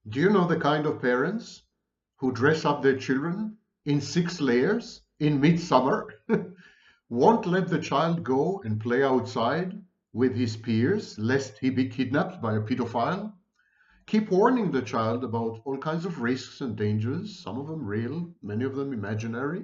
Do you know the kind of parents who dress up their children in 6 layers in midsummer, won't let the child go and play outside with his peers lest he be kidnapped by a pedophile, keep warning the child about all kinds of risks and dangers, some of them real, many of them imaginary,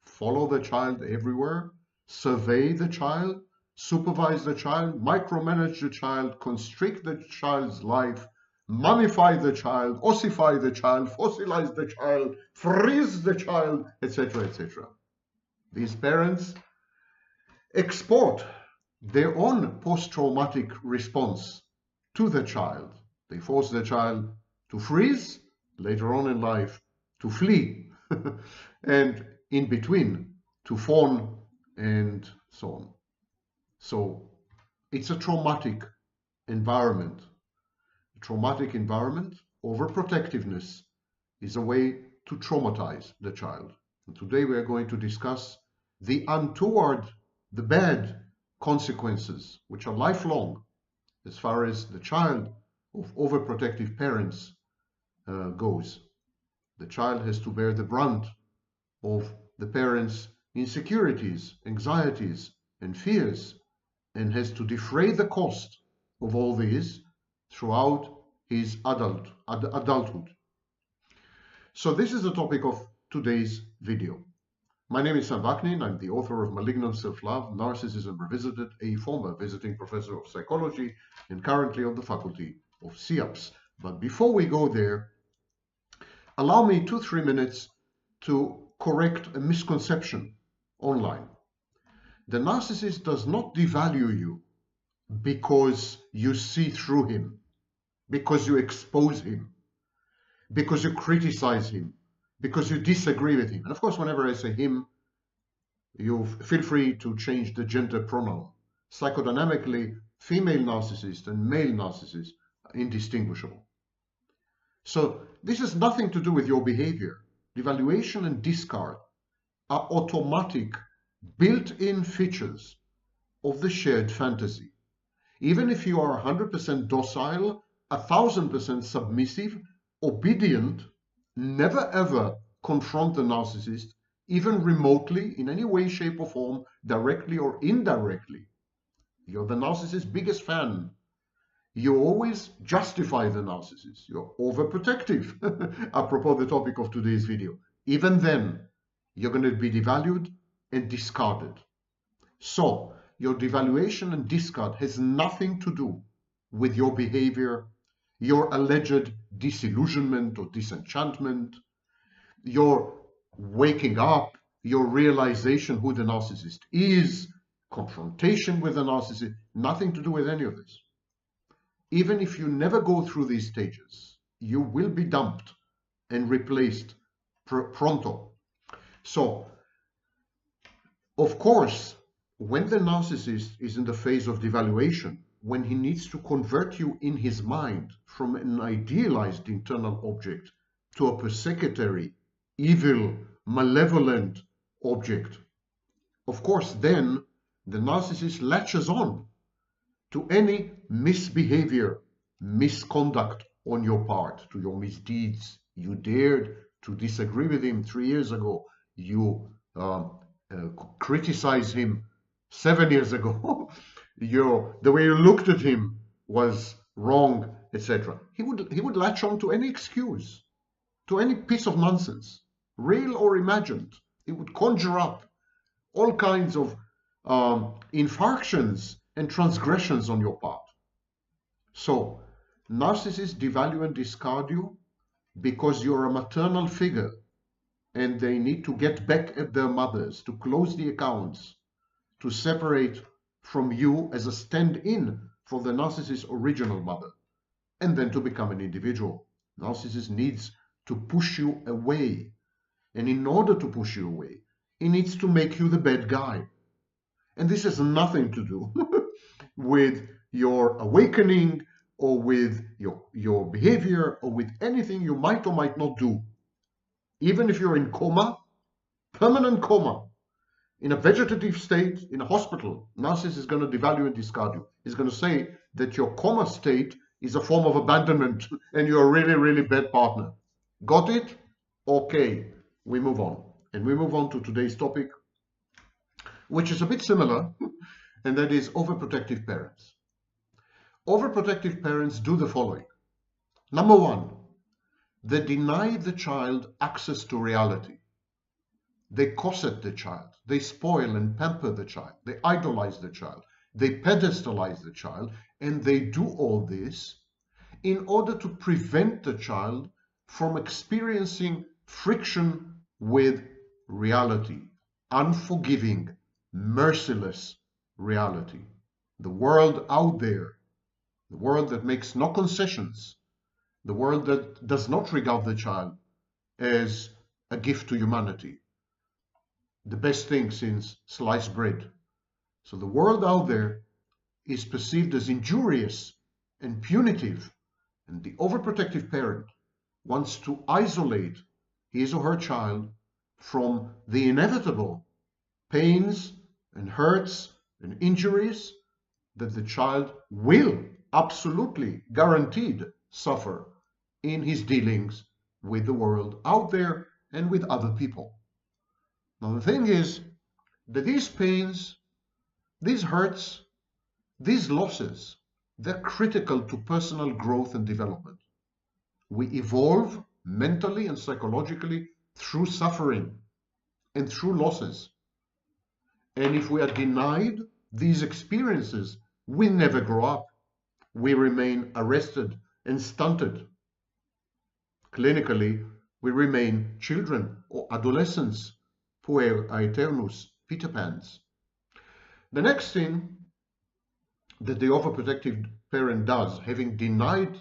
follow the child everywhere, survey the child, supervise the child, micromanage the child, constrict the child's life, mummify the child, ossify the child, fossilize the child, freeze the child, etc., etc. These parents export their own post-traumatic response to the child. They force the child to freeze, later on in life to flee, and in between to fawn and so on. So it's a traumatic environment. A traumatic environment, overprotectiveness, is a way to traumatize the child. And today we are going to discuss the untoward, the bad consequences, which are lifelong as far as the child of overprotective parents goes. The child has to bear the brunt of the parents' insecurities, anxieties, and fears, and has to defray the cost of all these throughout his adulthood. So this is the topic of today's video. My name is Sam Vaknin. I'm the author of Malignant Self-Love, Narcissism Revisited, a former visiting professor of psychology and currently on the faculty of SIAPS. But before we go there, allow me 2-3 minutes to correct a misconception online. The narcissist does not devalue you because you see through him, because you expose him, because you criticize him, because you disagree with him. And of course, whenever I say him, you feel free to change the gender pronoun. Psychodynamically, female narcissist and male narcissist are indistinguishable. So this has nothing to do with your behavior. Devaluation and discard are automatic, built-in features of the shared fantasy. Even if you are 100% docile, 1000% submissive, obedient, never ever confront the narcissist, even remotely, in any way, shape, or form, directly or indirectly. You're the narcissist's biggest fan. You always justify the narcissist. You're overprotective, apropos the topic of today's video. Even then, you're going to be devalued and discarded. So, your devaluation and discard has nothing to do with your behavior, your alleged disillusionment or disenchantment, your waking up, your realization who the narcissist is, confrontation with the narcissist, nothing to do with any of this. Even if you never go through these stages, you will be dumped and replaced pronto. So, of course, when the narcissist is in the phase of devaluation, when he needs to convert you in his mind from an idealized internal object to a persecutory, evil, malevolent object, of course, then the narcissist latches on to any misbehavior, misconduct on your part, to your misdeeds. You dared to disagree with him 3 years ago. You criticized him 7 years ago. The way you looked at him was wrong, etc. He would latch on to any excuse, to any piece of nonsense, real or imagined. He would conjure up all kinds of infractions and transgressions on your part. So, narcissists devalue and discard you because you're a maternal figure and they need to get back at their mothers, to close the accounts, to separate from you as a stand-in for the narcissist's original mother, and then to become an individual. Narcissist needs to push you away. And in order to push you away, he needs to make you the bad guy. And this has nothing to do with your awakening or with your behavior or with anything you might or might not do. Even if you're in coma, permanent coma, in a vegetative state, in a hospital, narcissist is going to devalue and discard you. He's going to say that your coma state is a form of abandonment and you're a really, really bad partner. Got it? Okay, we move on. And we move on to today's topic, which is a bit similar, and that is overprotective parents. Overprotective parents do the following. Number one, they deny the child access to reality. They corset the child. They spoil and pamper the child. They idolize the child. They pedestalize the child. And they do all this in order to prevent the child from experiencing friction with reality, unforgiving, merciless reality. The world out there, the world that makes no concessions, the world that does not regard the child as a gift to humanity, the best thing since sliced bread. So the world out there is perceived as injurious and punitive, and the overprotective parent wants to isolate his or her child from the inevitable pains and hurts and injuries that the child will absolutely guaranteed suffer in his dealings with the world out there and with other people. Now the thing is that these pains, these hurts, these losses, they're critical to personal growth and development. We evolve mentally and psychologically through suffering and through losses. And if we are denied these experiences, we never grow up. We remain arrested and stunted. Clinically, we remain children or adolescents, puer aeternus, Peter Pans. The next thing that the overprotective parent does, having denied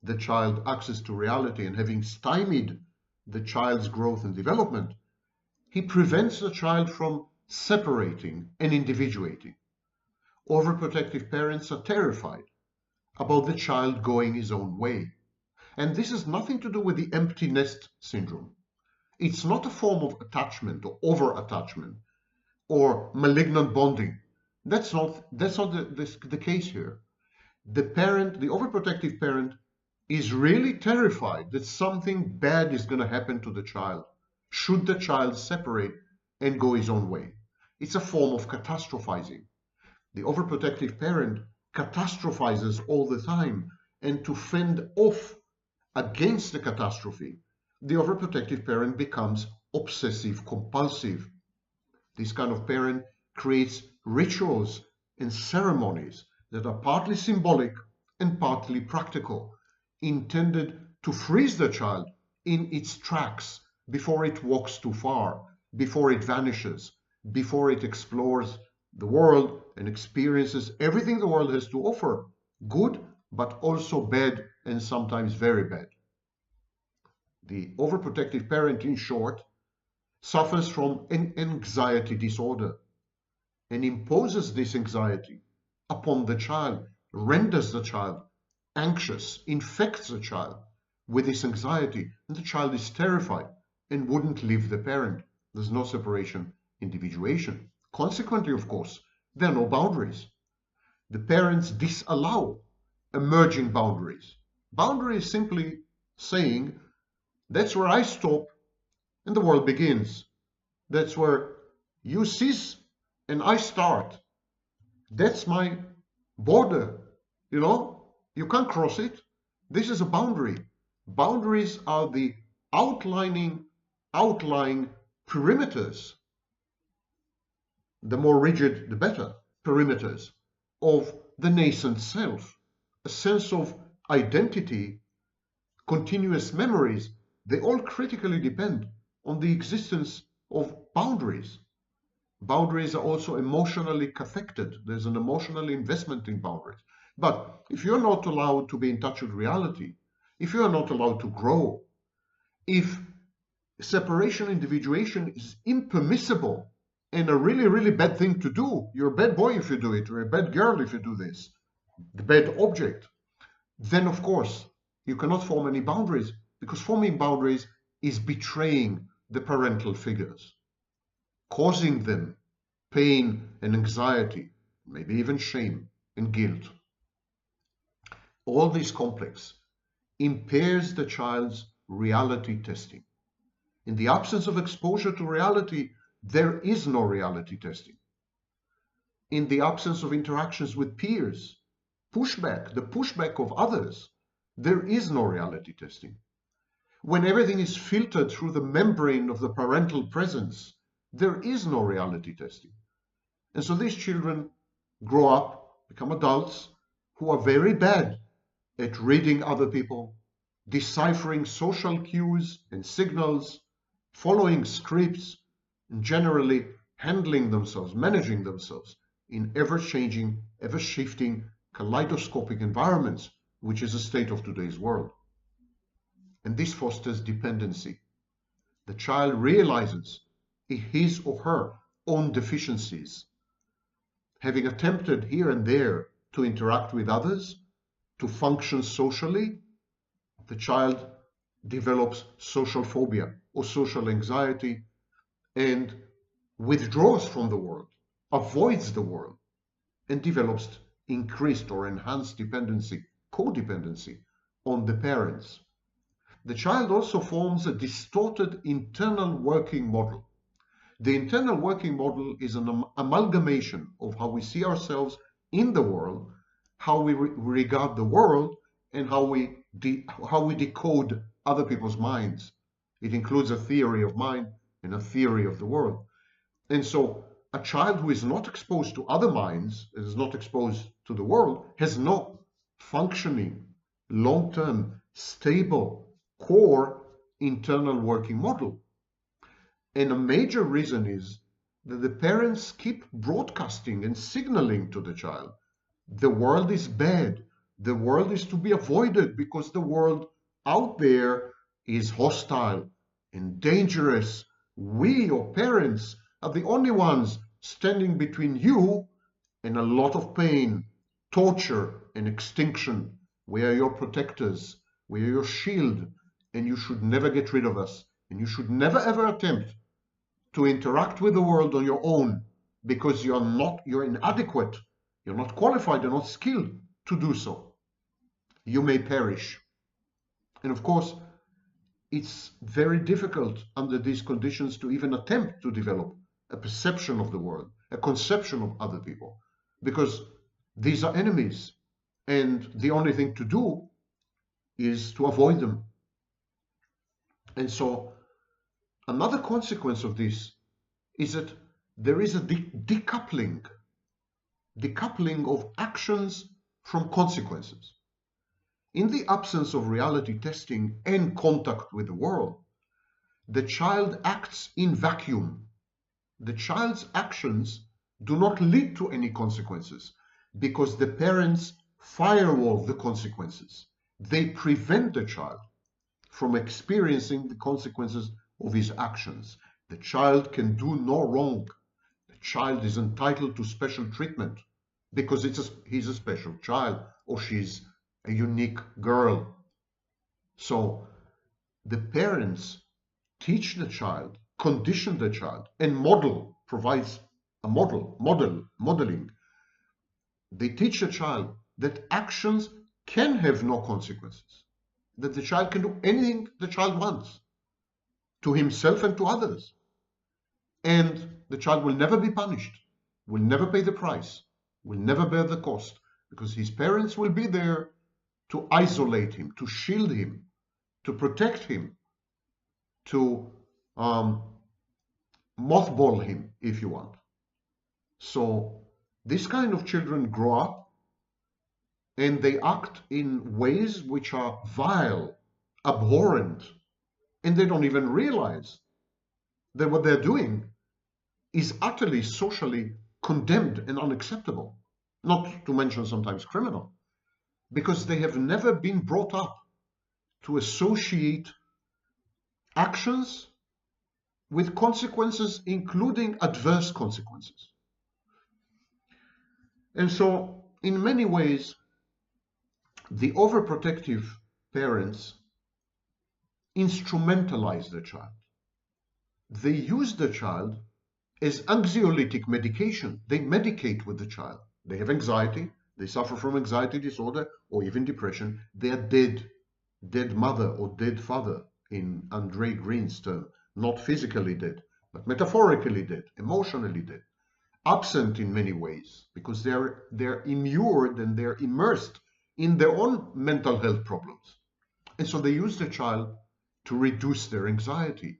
the child access to reality and having stymied the child's growth and development, he prevents the child from separating and individuating. Overprotective parents are terrified about the child going his own way. And this has nothing to do with the empty nest syndrome. It's not a form of attachment or over-attachment or malignant bonding. That's not the case here. The overprotective parent, is really terrified that something bad is going to happen to the child should the child separate and go his own way. It's a form of catastrophizing. The overprotective parent catastrophizes all the time, and to fend off against the catastrophe, the overprotective parent becomes obsessive compulsive. This kind of parent creates rituals and ceremonies that are partly symbolic and partly practical, intended to freeze the child in its tracks before it walks too far, before it vanishes, before it explores the world and experiences everything the world has to offer, good, but also bad and sometimes very bad. The overprotective parent, in short, suffers from an anxiety disorder and imposes this anxiety upon the child, renders the child anxious, infects the child with this anxiety, and the child is terrified and wouldn't leave the parent. There's no separation, individuation. Consequently, of course, there are no boundaries. The parents disallow emerging boundaries. Boundary is simply saying, that's where I stop and the world begins. That's where you cease and I start. That's my border. You can't cross it. This is a boundary. Boundaries are the outlying perimeters, the more rigid the better, perimeters of the nascent self. A sense of identity, continuous memories, they all critically depend on the existence of boundaries. Boundaries are also emotionally cathected. There's an emotional investment in boundaries. But if you're not allowed to be in touch with reality, if you are not allowed to grow, if separation individuation is impermissible and a really, really bad thing to do, you're a bad boy if you do it, or a bad girl if you do this, the bad object, then of course you cannot form any boundaries, because forming boundaries is betraying the parental figures, causing them pain and anxiety, maybe even shame and guilt. all this complex impairs the child's reality testing. In the absence of exposure to reality, there is no reality testing. In the absence of interactions with peers, the pushback of others, there is no reality testing. When everything is filtered through the membrane of the parental presence, there is no reality testing. And so these children grow up, become adults who are very bad at reading other people, deciphering social cues and signals, following scripts, and generally handling themselves, managing themselves in ever-changing, ever-shifting, kaleidoscopic environments, which is the state of today's world. And this fosters dependency. The child realizes his or her own deficiencies. Having attempted here and there to interact with others, to function socially, the child develops social phobia or social anxiety and withdraws from the world, avoids the world, and develops increased or enhanced dependency, codependency on the parents. The child also forms a distorted internal working model. The internal working model is an amalgamation of how we see ourselves in the world, how we regard the world, and how we decode other people's minds. It includes a theory of mind and a theory of the world. And so a child who is not exposed to other minds, is not exposed to the world, has no functioning, long-term, stable, core internal working model. And a major reason is that the parents keep broadcasting and signaling to the child, the world is bad, the world is to be avoided because the world out there is hostile and dangerous. We, your parents, are the only ones standing between you and a lot of pain, torture, and extinction. We are your protectors, we are your shield, and you should never get rid of us, and you should never ever attempt to interact with the world on your own because you're inadequate, you're not qualified, you're not skilled to do so. You may perish. And of course, it's very difficult under these conditions to even attempt to develop a perception of the world, a conception of other people, because these are enemies, and the only thing to do is to avoid them. And so another consequence of this is that there is a decoupling of actions from consequences. In the absence of reality testing and contact with the world, the child acts in vacuum. The child's actions do not lead to any consequences because the parents firewall the consequences. They prevent the child from experiencing the consequences of his actions. The child can do no wrong. The child is entitled to special treatment because he's a special child or she's a unique girl. So the parents teach the child, condition the child, and provides a modeling. They teach the child that actions can have no consequences, that the child can do anything the child wants to himself and to others. And the child will never be punished, will never pay the price, will never bear the cost, because his parents will be there to isolate him, to shield him, to protect him, to mothball him, if you want. So this kind of children grow up and they act in ways which are vile, abhorrent, and they don't even realize that what they're doing is utterly socially condemned and unacceptable, not to mention sometimes criminal, because they have never been brought up to associate actions with consequences, including adverse consequences. And so, in many ways, the overprotective parents instrumentalize the child. They use the child as anxiolytic medication. They medicate with the child. They have anxiety, they suffer from anxiety disorder or even depression, they are dead. Dead mother or dead father, in Andre Green's term. Not physically dead, but metaphorically dead, emotionally dead. Absent in many ways, because they're immured and they're immersed in their own mental health problems. And so they use the child to reduce their anxiety,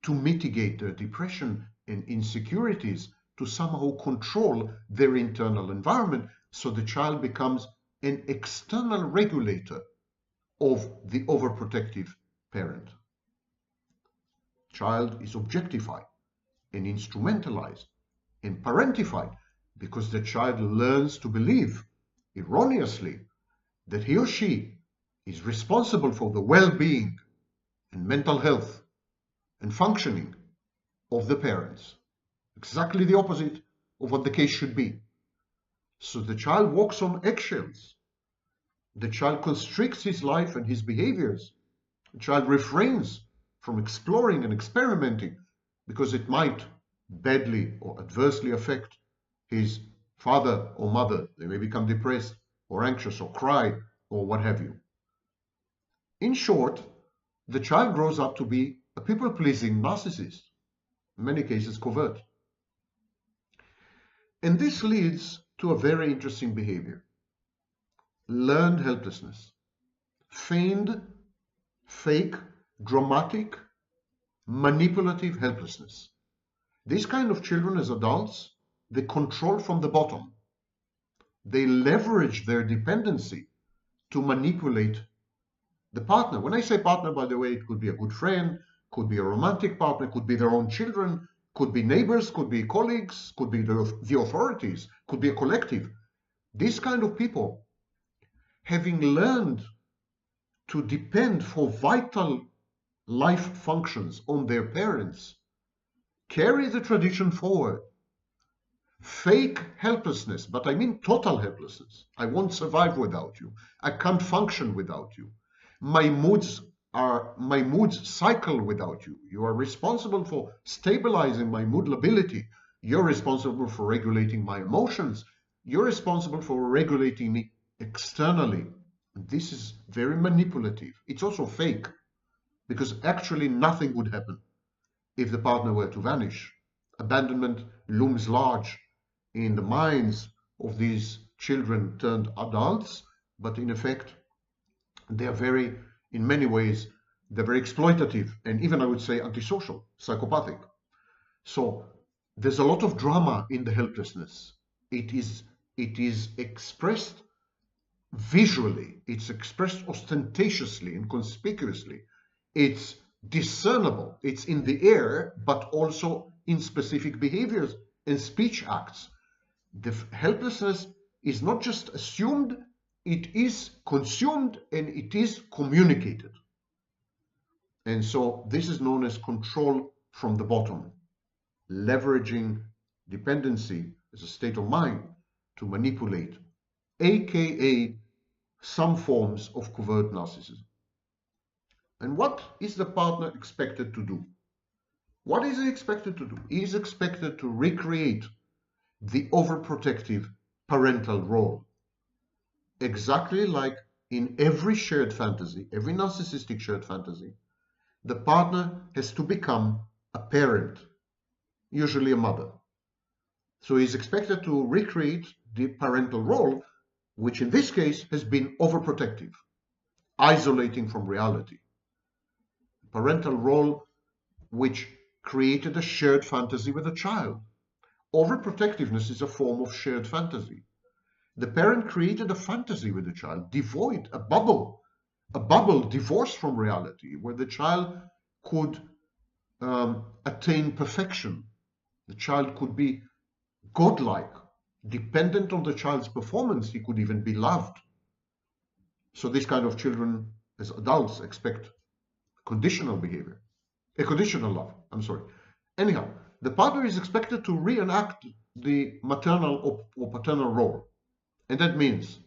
to mitigate their depression and insecurities, to somehow control their internal environment, so the child becomes an external regulator of the overprotective parent. Child is objectified and instrumentalized and parentified because the child learns to believe, erroneously, that he or she is responsible for the well-being and mental health and functioning of the parents. Exactly the opposite of what the case should be. So the child walks on eggshells. The child constricts his life and his behaviors. The child refrains from exploring and experimenting because it might badly or adversely affect his father or mother. They may become depressed or anxious or cry or what have you. In short, the child grows up to be a people-pleasing narcissist, in many cases covert. And this leads to a very interesting behavior. Learned helplessness. Feigned, fake, dramatic, manipulative helplessness. These kind of children as adults, they control from the bottom. They leverage their dependency to manipulate the partner. When I say partner, by the way, it could be a good friend, could be a romantic partner, could be their own children, could be neighbors, could be colleagues, could be the authorities, could be a collective. These kind of people, having learned to depend for vital life functions on their parents, carry the tradition forward. Fake helplessness, but I mean total helplessness. I won't survive without you. I can't function without you. My moods cycle without you. You are responsible for stabilizing my mood lability. You're responsible for regulating my emotions. You're responsible for regulating me externally. This is very manipulative. It's also fake, because actually nothing would happen if the partner were to vanish. Abandonment looms large in the minds of these children turned adults, but in effect, they are very, in many ways, they're very exploitative and even, I would say, antisocial, psychopathic. So there's a lot of drama in the helplessness. It is expressed visually, it's expressed ostentatiously and conspicuously. It's discernible, it's in the air, but also in specific behaviors and speech acts. The helplessness is not just assumed, it is consumed and it is communicated. And so this is known as control from the bottom, leveraging dependency as a state of mind to manipulate, aka some forms of covert narcissism. And what is the partner expected to do? What is he expected to do? He is expected to recreate the overprotective parental role. Exactly like in every shared fantasy, every narcissistic shared fantasy, the partner has to become a parent, usually a mother. So he's expected to recreate the parental role, which in this case has been overprotective, isolating from reality. Parental role which created a shared fantasy with a child. Overprotectiveness is a form of shared fantasy. The parent created a fantasy with the child, devoid, a bubble divorced from reality, where the child could attain perfection. The child could be godlike, dependent on the child's performance. He could even be loved. So these kind of children, as adults, expect conditional behavior, a conditional love. I'm sorry. Anyhow, the partner is expected to reenact the maternal or paternal role. And that means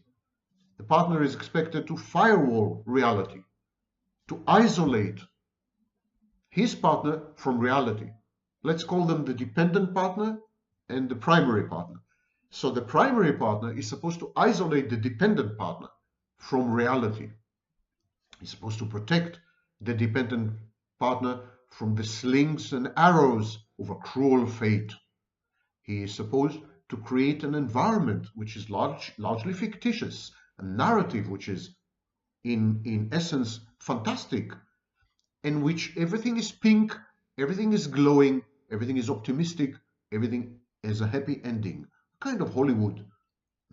the partner is expected to firewall reality, to isolate his partner from reality. Let's call them the dependent partner and the primary partner. So the primary partner is supposed to isolate the dependent partner from reality. He's supposed to protect the dependent partner from the slings and arrows of a cruel fate. He is supposed to create an environment which is largely fictitious, a narrative which is in essence fantastic, in which everything is pink, everything is glowing, everything is optimistic, everything has a happy ending. Kind of Hollywood,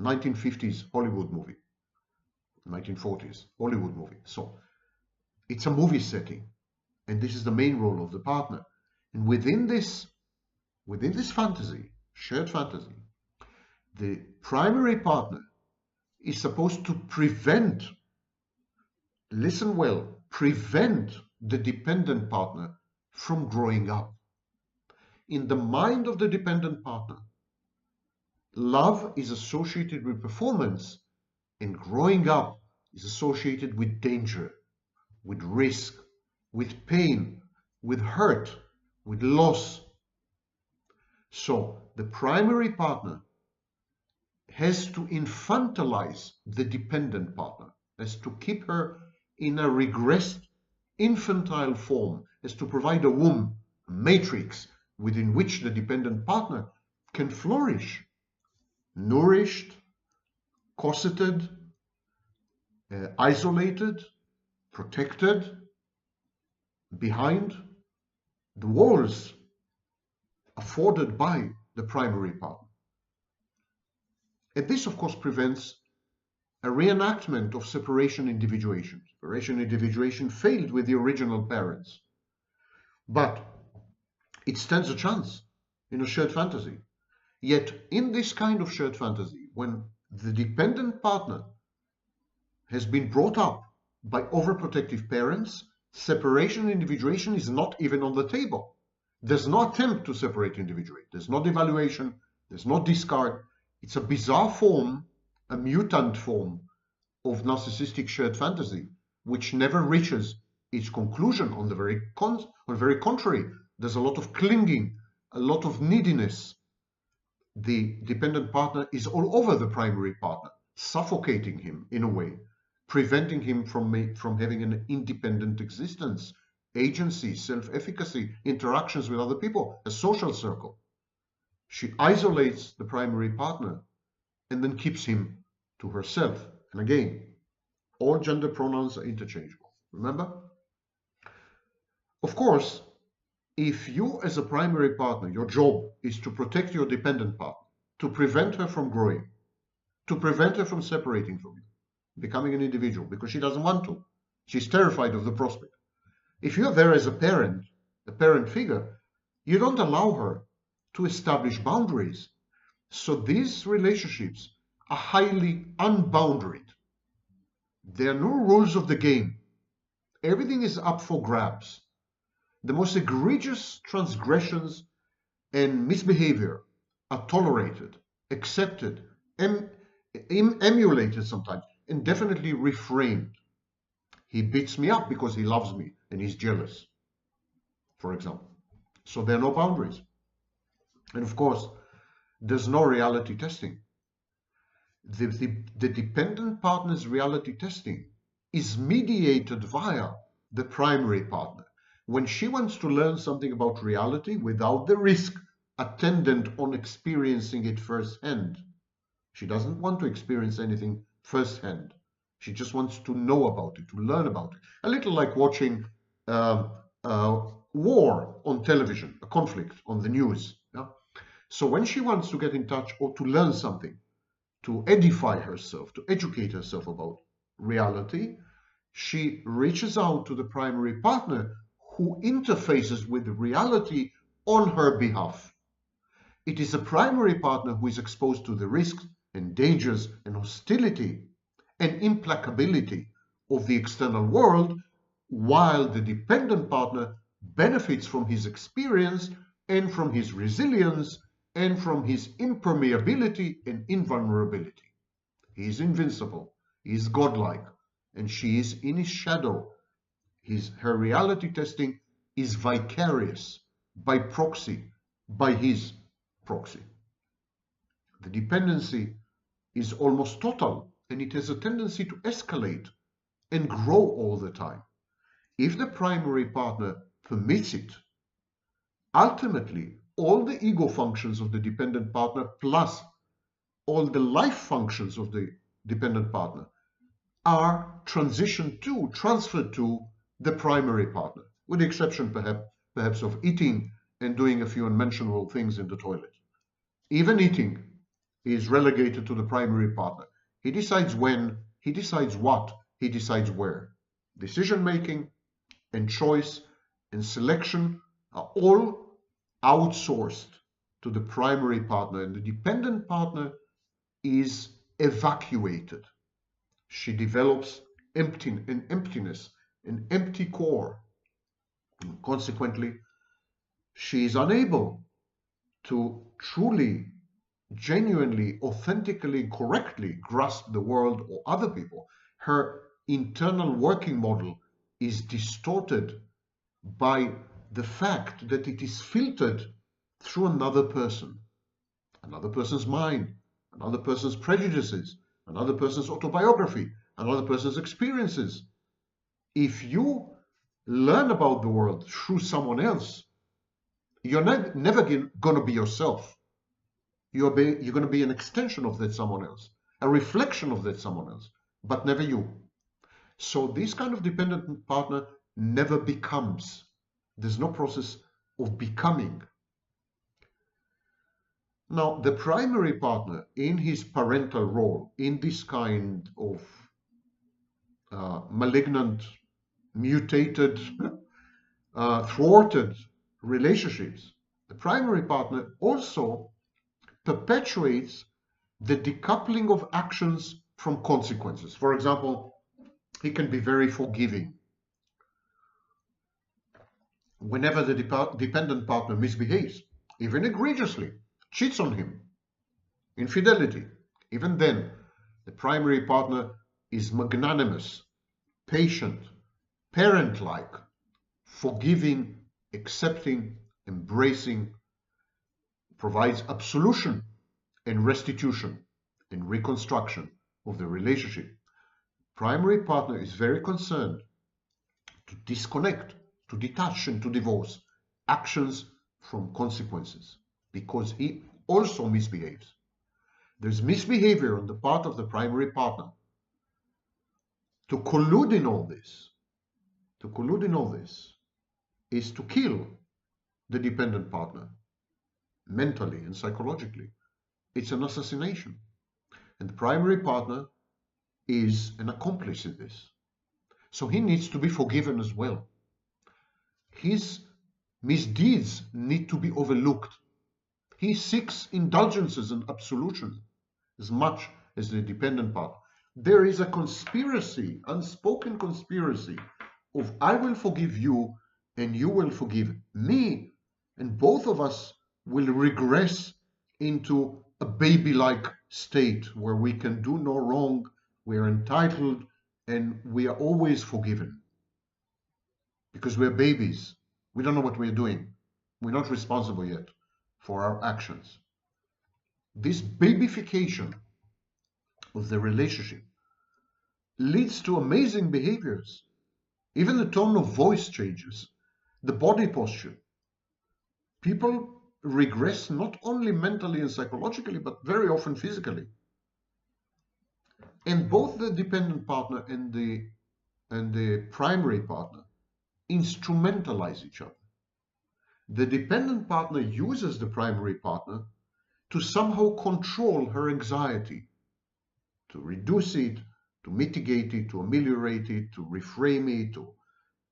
1950s Hollywood movie, 1940s Hollywood movie. So it's a movie setting, and this is the main role of the partner. And within this fantasy, shared fantasy, the primary partner is supposed to prevent, listen well, prevent the dependent partner from growing up. In the mind of the dependent partner, love is associated with performance, and growing up is associated with danger, with risk, with pain, with hurt, with loss. So the primary partner has to infantilize the dependent partner, has to keep her in a regressed infantile form, has to provide a womb, a matrix within which the dependent partner can flourish, nourished, cosseted, isolated, protected behind the walls afforded by the primary partner. And this, of course, prevents a reenactment of separation-individuation. Separation-individuation failed with the original parents, but it stands a chance in a shared fantasy. Yet, in this kind of shared fantasy, when the dependent partner has been brought up by overprotective parents, separation-individuation is not even on the table. There's no attempt to separate individuate. There's no devaluation. There's no discard. It's a bizarre form, a mutant form of narcissistic shared fantasy, which never reaches its conclusion. On the very contrary, there's a lot of clinging, a lot of neediness. The dependent partner is all over the primary partner, suffocating him in a way, preventing him from having an independent existence, agency, self-efficacy, interactions with other people, a social circle. She isolates the primary partner and then keeps him to herself. And again, all gender pronouns are interchangeable. Remember? Of course, if you as a primary partner, your job is to protect your dependent partner, to prevent her from growing, to prevent her from separating from you, becoming an individual, because she doesn't want to. She's terrified of the prospect. If you're there as a parent figure, you don't allow her to establish boundaries. So these relationships are highly unboundaried. There are no rules of the game. Everything is up for grabs. The most egregious transgressions and misbehavior are tolerated, accepted, emulated sometimes, and definitely reframed. He beats me up because he loves me and he's jealous, for example. So there are no boundaries. And of course, there's no reality testing. The dependent partner's reality testing is mediated via the primary partner. When she wants to learn something about reality without the risk attendant on experiencing it firsthand, she doesn't want to experience anything firsthand. She just wants to know about it, to learn about it. A little like watching war on television, a conflict on the news. Yeah? So when she wants to get in touch or to learn something, to edify herself, to educate herself about reality, she reaches out to the primary partner who interfaces with reality on her behalf. It is the primary partner who is exposed to the risks and dangers and hostility and implacability of the external world, while the dependent partner benefits from his experience and from his resilience and from his impermeability and invulnerability. He is invincible, he is godlike, and she is in his shadow. Her reality testing is vicarious, by proxy, by his proxy. The dependency is almost total, and it has a tendency to escalate and grow all the time. If the primary partner permits it, ultimately, all the ego functions of the dependent partner plus all the life functions of the dependent partner are transferred to the primary partner, with the exception perhaps of eating and doing a few unmentionable things in the toilet. Even eating is relegated to the primary partner. He decides when, he decides what, he decides where. Decision making and choice and selection are all outsourced to the primary partner, and the dependent partner is evacuated. She develops emptiness, an empty core. And consequently, she is unable to truly, genuinely, authentically, correctly grasp the world or other people. Her internal working model is distorted by the fact that it is filtered through another person's mind, another person's prejudices, another person's autobiography, another person's experiences. If you learn about the world through someone else, you're never going to be yourself. You're going to be an extension of that someone else, a reflection of that someone else, but never you. So this kind of dependent partner never becomes. There's no process of becoming. Now, the primary partner in his parental role, in this kind of malignant, mutated, thwarted relationships, the primary partner also perpetuates the decoupling of actions from consequences. For example, he can be very forgiving. Whenever the dependent partner misbehaves, even egregiously, cheats on him, infidelity, even then, the primary partner is magnanimous, patient, parent-like, forgiving, accepting, embracing, provides absolution and restitution and reconstruction of the relationship. Primary partner is very concerned to disconnect, to detach, and to divorce actions from consequences because he also misbehaves. There's misbehavior on the part of the primary partner. To collude in all this, is to kill the dependent partner mentally and psychologically. It's an assassination. And the primary partner is an accomplice in this. So he needs to be forgiven as well. His misdeeds need to be overlooked. He seeks indulgences and absolution as much as the dependent partner. There is a conspiracy, unspoken conspiracy of I will forgive you and you will forgive me, and both of us will regress into a baby-like state where we can do no wrong, we are entitled, and we are always forgiven. Because we're babies. We don't know what we're doing. We're not responsible yet for our actions. This babification of the relationship leads to amazing behaviors. Even the tone of voice changes, the body posture. People regress not only mentally and psychologically, but very often physically. And both the dependent partner and the primary partner instrumentalize each other. The dependent partner uses the primary partner to somehow control her anxiety, to reduce it, to mitigate it, to ameliorate it, to reframe it, to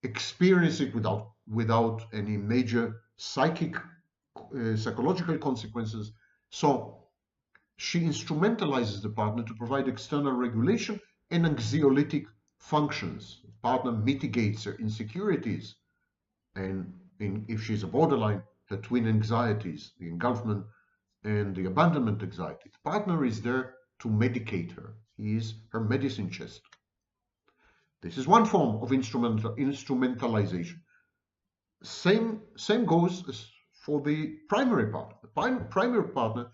experience it without any major psychological consequences. So she instrumentalizes the partner to provide external regulation and anxiolytic functions. The partner mitigates her insecurities, and if she's a borderline, her twin anxieties, the engulfment and the abandonment anxiety. The partner is there to medicate her. He is her medicine chest. This is one form of instrumentalization. Same goes for the primary partner. The primary partner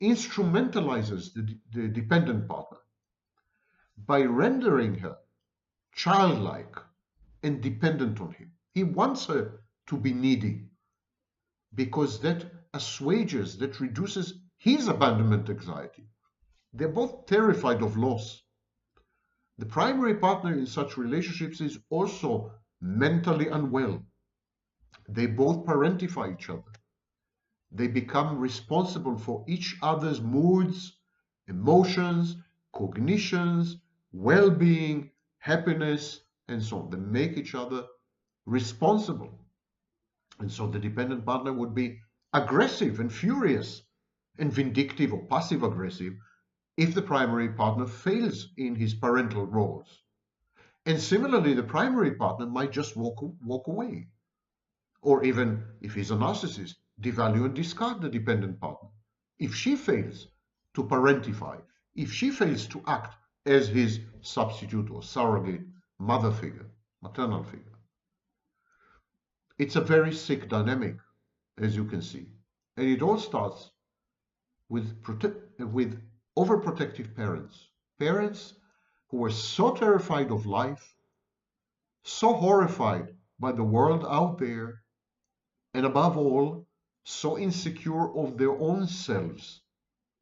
instrumentalizes the dependent partner by rendering her childlike and dependent on him. He wants her to be needy because that assuages, that reduces his abandonment anxiety. They're both terrified of loss. The primary partner in such relationships is also mentally unwell. They both parentify each other. They become responsible for each other's moods, emotions, cognitions, well-being, happiness, and so on. They make each other responsible. And so the dependent partner would be aggressive and furious and vindictive or passive aggressive if the primary partner fails in his parental roles. And similarly, the primary partner might just walk away. Or even, if he's a narcissist, devalue and discard the dependent partner. If she fails to parentify, if she fails to act as his substitute or surrogate mother figure, maternal figure. It's a very sick dynamic, as you can see. And it all starts with overprotective parents. Parents who were so terrified of life, so horrified by the world out there, and above all, so insecure of their own selves,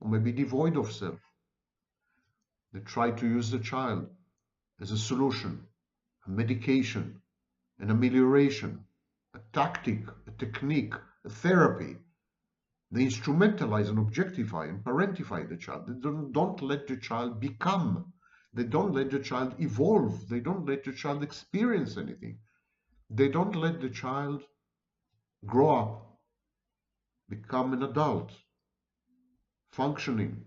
or maybe devoid of self. They try to use the child as a solution, a medication, an amelioration, a tactic, a technique, a therapy. They instrumentalize and objectify and parentify the child. They don't let the child become. They don't let the child evolve. They don't let the child experience anything. They don't let the child grow up, become an adult, functioning,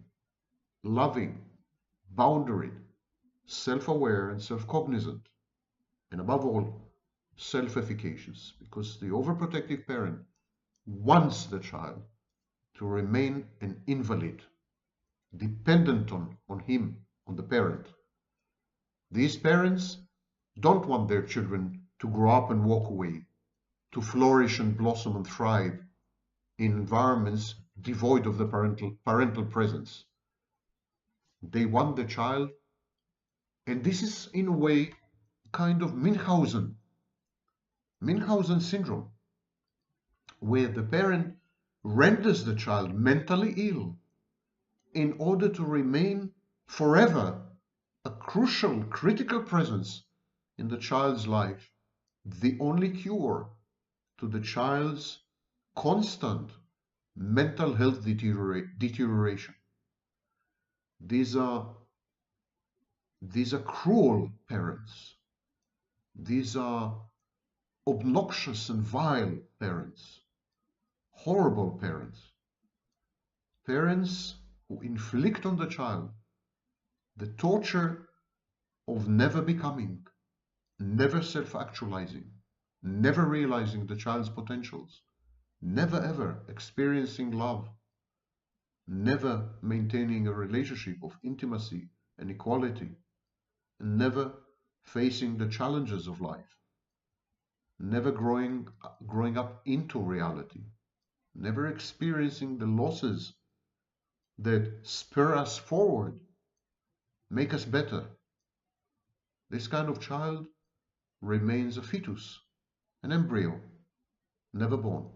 loving, boundaried, self-aware and self-cognizant, and above all, self-efficacious, because the overprotective parent wants the child to remain an invalid, dependent on him, on the parent. These parents don't want their children to grow up and walk away, to flourish and blossom and thrive in environments devoid of the parental presence. They want the child, and this is in a way kind of Munchausen syndrome, where the parent renders the child mentally ill in order to remain forever a crucial, critical presence in the child's life, the only cure to the child's constant mental health deterioration. These are cruel parents. These are obnoxious and vile parents, horrible parents, parents who inflict on the child the torture of never becoming, never self-actualizing, never realizing the child's potentials, never ever experiencing love, never maintaining a relationship of intimacy and equality, and never facing the challenges of life, never growing up into reality, never experiencing the losses that spur us forward, make us better. This kind of child remains a fetus, an embryo, never born.